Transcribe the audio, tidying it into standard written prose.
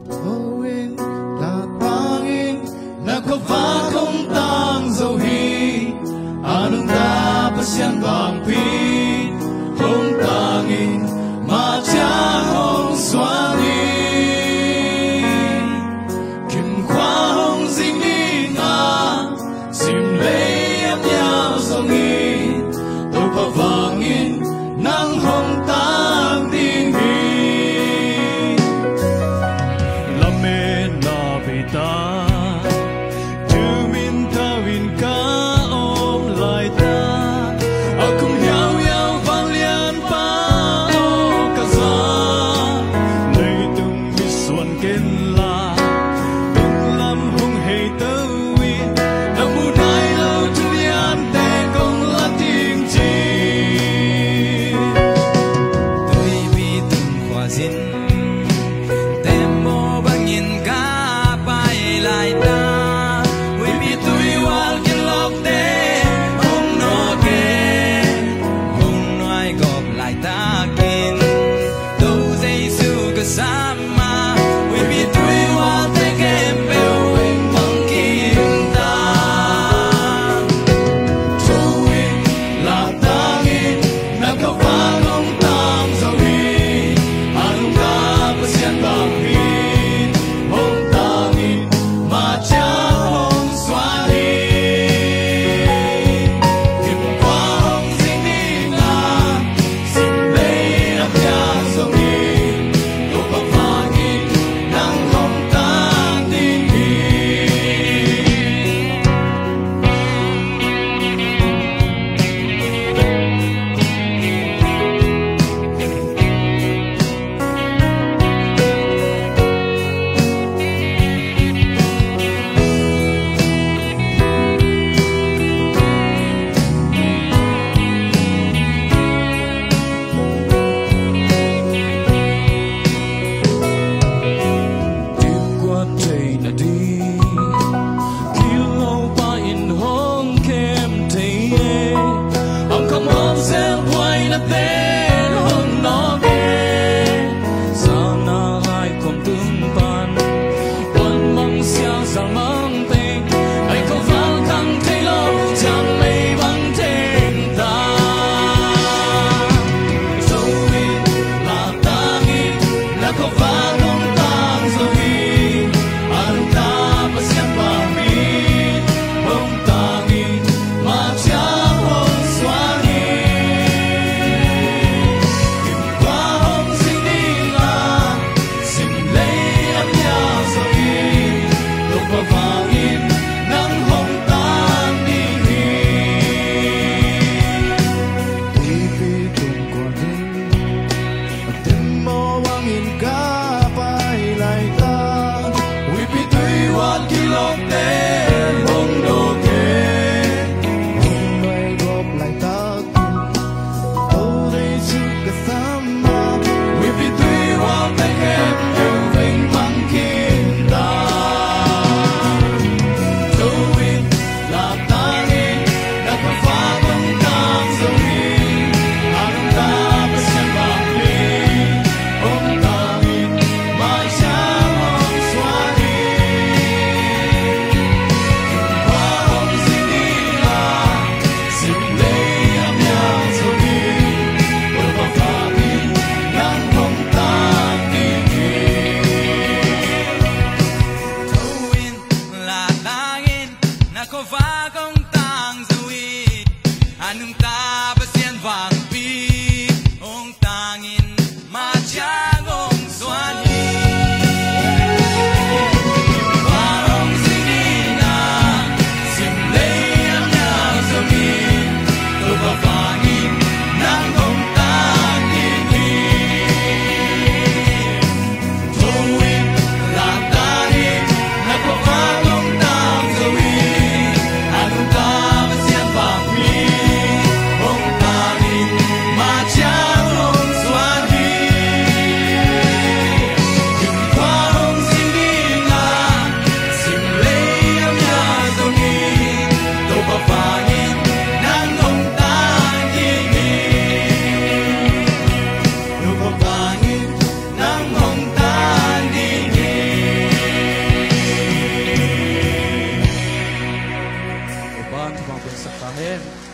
Owing la pangin nakavakong tang zohi anong napasyan bang pi hong tangin matiyang hong swami kim kwa hong zingin nga simlay am yaw zongin to pavangin nang hong tang dinghi lamin na bita tumin tawin ka om lai ta akong yaw yaw vang lian pa o kaza nay tung miswan ken la tung lam hong hei tawi na munai lo tu lian te kong la ting chi tôi bị từng khóa xin tem mô bằng nhìn cả bài lại ta we bị tôi wal cái lộc te hong no ke hong nói gọp lại ta kin đâu dây su cái sama we bị tôi wal te kem beo wing bằng kim ta Towing la tangin nakavakong tang zohi anong napasyan bang pi hong tangin matiyang hong swani kim kwa hong zingin nga simlay am yaw zongin to pavangin nang hong tang dinghi Deep qua tay na đi Kilo ba in hong kem tay Ông không ôm xem quay na tên hong nó ghê Sao na lại không tương pan Quân mong xiao sang mong tình Anh không vào khăn thấy lâu chẳng mây bằng tên ta Towing la tangin nakavakong tang zohi anong napasyan bang pi hong tangin matiyang hong swani Amen